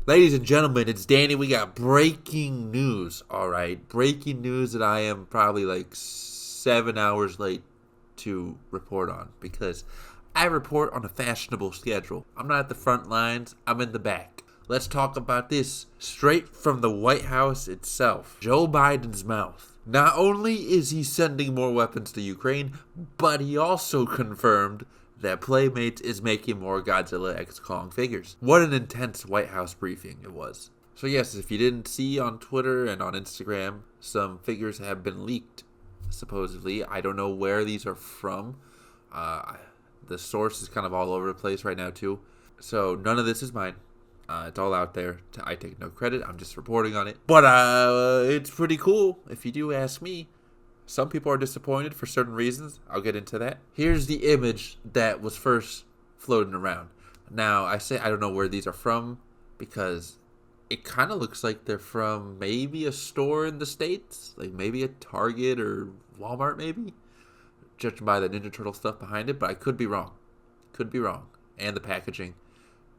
Ladies and gentlemen, it's Danny. We got breaking news. All right, breaking news that I am probably like 7 hours late to report on because I report on a fashionable schedule. I'm not at the front lines, I'm in the back. Let's talk about this straight from the White House itself. Joe Biden's mouth. Not only is he sending more weapons to Ukraine, but he also confirmed that Playmates is making more Godzilla X Kong figures. What an intense White House briefing it was. So yes, if you didn't see on Twitter and on Instagram, some figures have been leaked, supposedly. I don't know where these are from. The source is kind of all over the place right now too. So none of this is mine. It's all out there. I take no credit. I'm just reporting on it. But it's pretty cool, if you do ask me. Some people are disappointed for certain reasons. I'll get into that. Here's the image that was first floating around. Now, I say I don't know where these are from because it kind of looks like they're from maybe a store in the States. Like maybe a Target or Walmart maybe. Judging by the Ninja Turtle stuff behind it. But I could be wrong. Could be wrong. And the packaging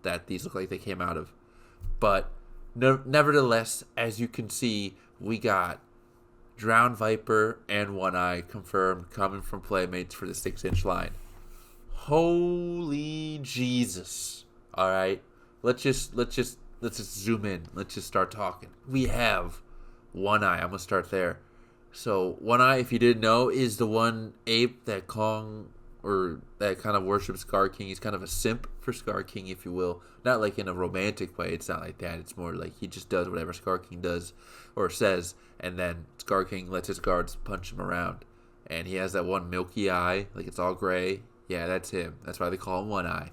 that these look like they came out of. But nevertheless, as you can see, we got Drowned Viper and One Eye confirmed coming from Playmates for the 6-inch line. Holy Jesus. Alright. Let's just zoom in. Let's just start talking. We have One Eye. I'm gonna start there. So One Eye, if you didn't know, is the one ape that Kong or that kind of worships Scar King. He's kind of a simp for Scar King, if you will. Not like in a romantic way. It's not like that. It's more like he just does whatever Scar King does or says, and then Scar King lets his guards punch him around. And he has that one milky eye, like it's all gray. Yeah, that's him. That's why they call him One Eye.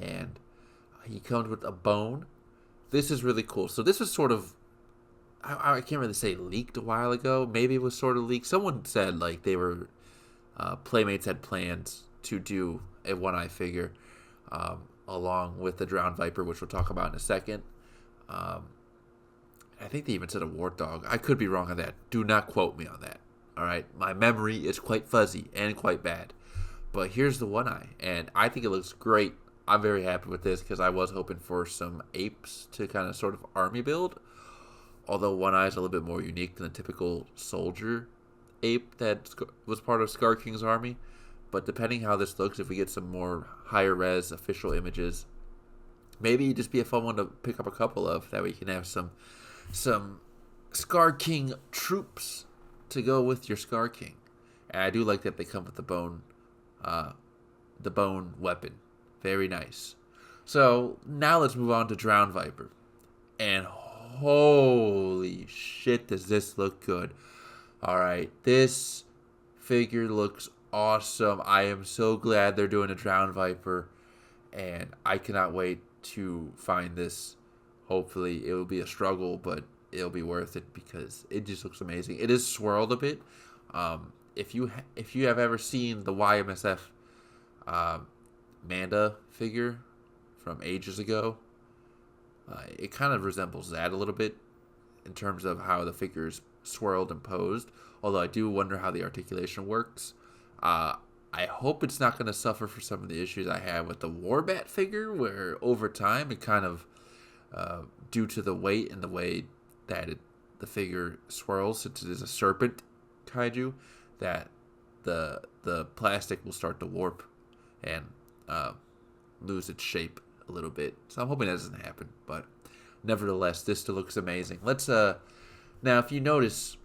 And he comes with a bone. This is really cool. So this was sort of, I can't really say leaked a while ago. Maybe it was sort of leaked. Someone said like they were, Playmates had plans to do a One Eye figure along with the Drowned Viper, which we'll talk about in a second. I think they even said a Warthog. I could be wrong on that. Do not quote me on that. All right, my memory is quite fuzzy and quite bad. But here's the One Eye, and I think it looks great. I'm very happy with this because I was hoping for some apes to kind of sort of army build. Although One Eye is a little bit more unique than the typical soldier ape that was part of Scar King's army. But depending how this looks, if we get some more higher res official images, maybe it'd just be a fun one to pick up a couple of. That way you can have some Scar King troops to go with your Scar King. And I do like that they come with the bone weapon. Very nice. So now let's move on to Drowned Viper. And holy shit, does this look good. Alright, this figure looks awesome. I am so glad they're doing a Drowned Viper. And I cannot wait to find this. Hopefully it will be a struggle, but it'll be worth it because it just looks amazing. It is swirled a bit. If you have ever seen the YMSF Manda figure from ages ago, it kind of resembles that a little bit in terms of how the figure is swirled and posed. Although I do wonder how the articulation works. I hope it's not going to suffer for some of the issues I have with the Warbat figure, where over time it kind of, due to the weight and the way that the figure swirls, since it is a serpent kaiju, that the plastic will start to warp and lose its shape a little bit. So I'm hoping that doesn't happen. But nevertheless, this still looks amazing. Let's now, if you notice,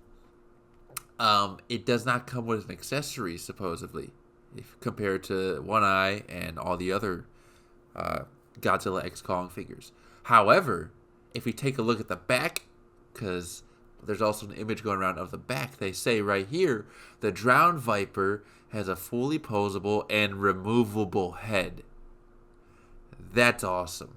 it does not come with an accessory supposedly, if compared to One Eye and all the other Godzilla X Kong figures. However, if we take a look at the back, because there's also an image going around of the back, they say right here, the Drowned Viper has a fully posable and removable head. That's awesome.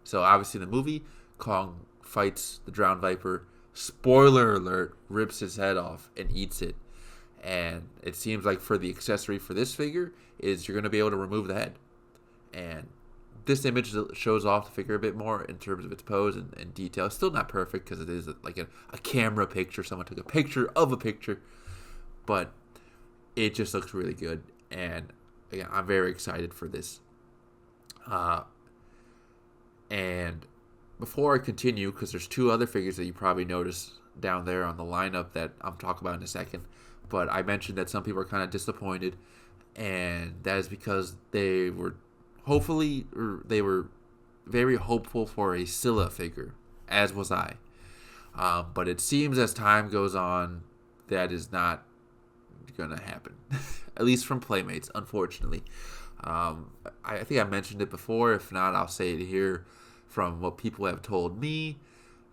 So obviously in the movie, Kong fights the Drowned Viper. Spoiler alert, rips his head off and eats it. And it seems like for the accessory for this figure is you're going to be able to remove the head. And this image shows off the figure a bit more in terms of its pose and detail. It's still not perfect because it is like a camera picture. Someone took a picture of a picture. But it just looks really good. And again, I'm very excited for this. And before I continue, because there's two other figures that you probably noticed down there on the lineup that I'm talking about in a second. But I mentioned that some people are kind of disappointed, and that is because they were very hopeful for a Sila figure, as was I. But it seems as time goes on, that is not going to happen, at least from Playmates, unfortunately. I think I mentioned it before. If not, I'll say it here. From what people have told me,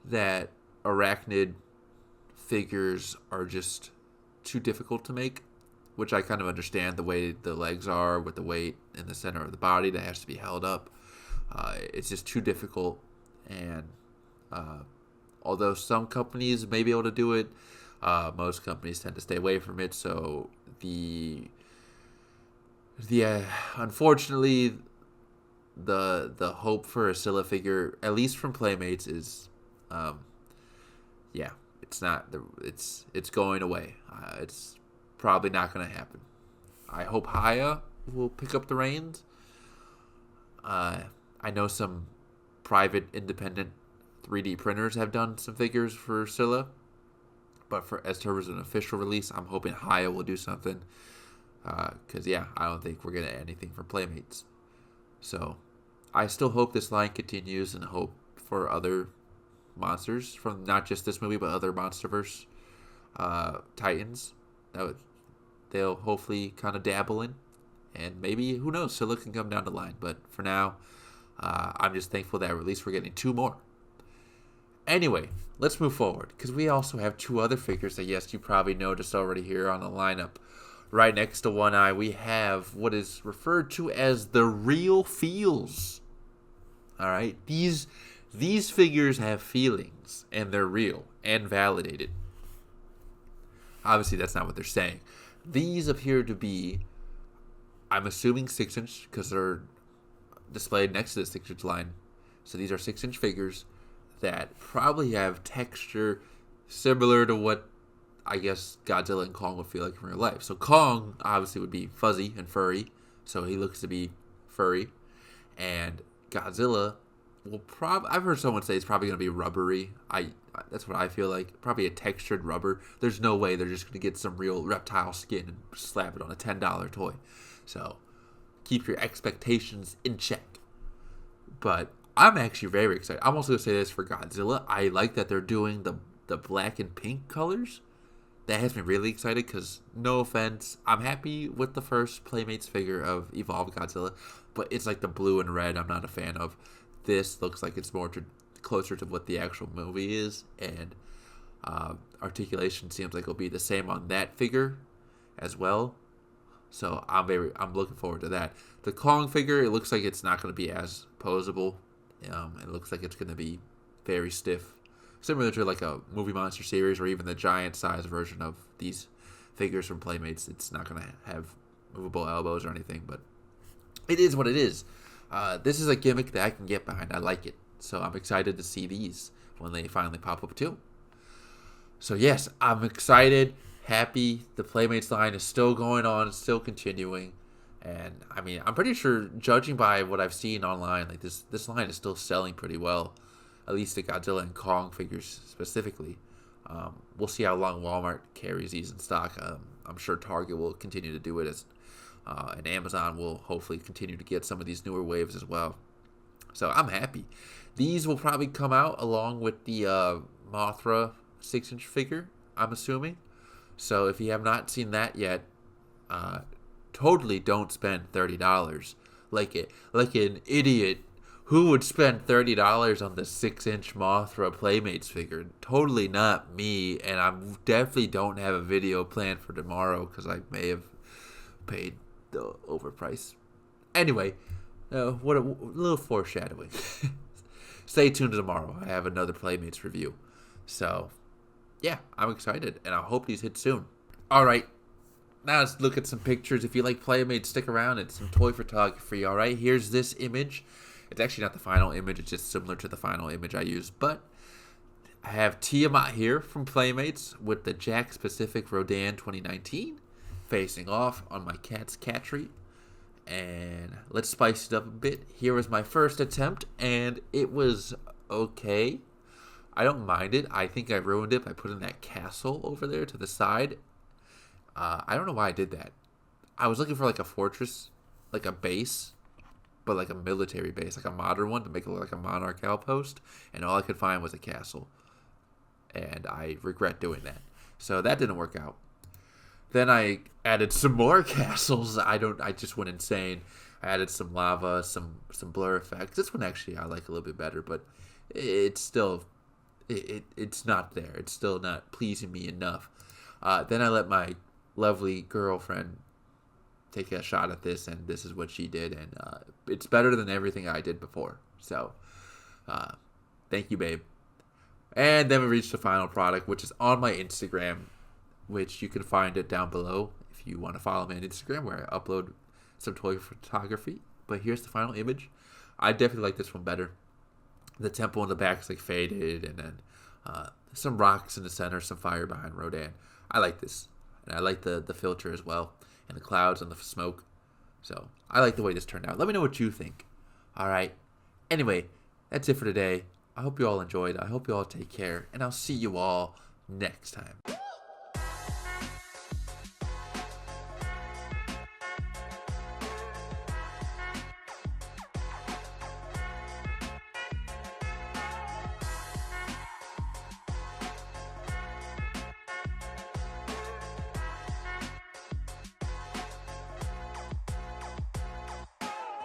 that Arachnid figures are just too difficult to make, which I kind of understand. The way the legs are with the weight in the center of the body that has to be held up, it's just too difficult. And although some companies may be able to do it, most companies tend to stay away from it. So unfortunately, the hope for a Scylla figure, at least from Playmates, is it's going away. It's probably not going to happen. I hope Haya will pick up the reins. I know some private independent 3D printers have done some figures for Scylla, but as terms of an official release, I'm hoping Haya will do something. Because I don't think we're gonna get anything from Playmates. So I still hope this line continues, and hope for other monsters from not just this movie but other MonsterVerse titans that they'll hopefully kind of dabble in, and maybe, who knows, Scylla can come down the line. But for now, I'm just thankful that at least we're getting two more. Anyway, let's move forward, because we also have two other figures that, yes, you probably noticed already here on the lineup. Right next to One Eye, we have what is referred to as the real feels. All right, these figures have feelings, and they're real and validated. Obviously, that's not what they're saying. These appear to be, I'm assuming, 6-inch, because they're displayed next to the 6-inch line. So these are 6-inch figures that probably have texture similar to what I guess Godzilla and Kong would feel like in real life. So Kong obviously would be fuzzy and furry, so he looks to be furry. And Godzilla will I've heard someone say it's probably going to be rubbery. That's what I feel like. Probably a textured rubber. There's no way they're just going to get some real reptile skin and slap it on a $10 toy. So keep your expectations in check. But I'm actually very excited. I'm also going to say this for Godzilla. I like that they're doing the black and pink colors. That has me really excited because, no offense, I'm happy with the first Playmates figure of Evolved Godzilla, but it's like the blue and red I'm not a fan of. This looks like it's more closer to what the actual movie is, and articulation seems like it'll be the same on that figure as well. So I'm looking forward to that. The Kong figure, it looks like it's not going to be as posable. It looks like it's going to be very stiff, similar to like a Movie Monster series or even the giant size version of these figures from Playmates. It's not going to have movable elbows or anything, but it is what it is. This is a gimmick that I can get behind. I like it. So I'm excited to see these when they finally pop up too. So yes, I'm excited, happy. The Playmates line is still going on, still continuing. And I mean, I'm pretty sure, judging by what I've seen online, like this line is still selling pretty well. At least the Godzilla and Kong figures specifically. We'll see how long Walmart carries these in stock. I'm sure Target will continue to do it, and Amazon will hopefully continue to get some of these newer waves as well. So I'm happy. These will probably come out along with the Mothra 6-inch figure, I'm assuming. So if you have not seen that yet, totally don't spend $30 like an idiot. Who would spend $30 on the 6-inch Mothra Playmates figure? Totally not me, and I definitely don't have a video planned for tomorrow because I may have paid the overprice. Anyway, what a little foreshadowing. Stay tuned tomorrow. I have another Playmates review. So, yeah, I'm excited, and I hope these hit soon. All right, now let's look at some pictures. If you like Playmates, stick around. It's some toy photography, all right? Here's this image. It's actually not the final image. It's just similar to the final image I used. But I have Tiamat here from Playmates with the Jakks Pacific Rodan 2019 facing off on my cat's cat treat. And let's spice it up a bit. Here was my first attempt, and it was okay. I don't mind it. I think I ruined it by putting that castle over there to the side. I don't know why I did that. I was looking for like a fortress, like a base, but like a military base, like a modern one to make it look like a monarch outpost, and all I could find was a castle. And I regret doing that. So that didn't work out. Then I added some more castles. I just went insane. I added some lava, some blur effects. This one actually I like a little bit better, but it's still it's not there. It's still not pleasing me enough. Then I let my lovely girlfriend take a shot at this, and this is what she did, and it's better than everything I did before. So, thank you, babe. And then we reached the final product, which is on my Instagram, which you can find it down below if you want to follow me on Instagram, where I upload some toy photography. But here's the final image. I definitely like this one better. The temple in the back is like faded, and then some rocks in the center, some fire behind Rodan. I like this, and I like the filter as well, and the clouds and the smoke. So I like the way this turned out. Let me know what you think. All right. Anyway, that's it for today. I hope you all enjoyed. I hope you all take care, and I'll see you all next time.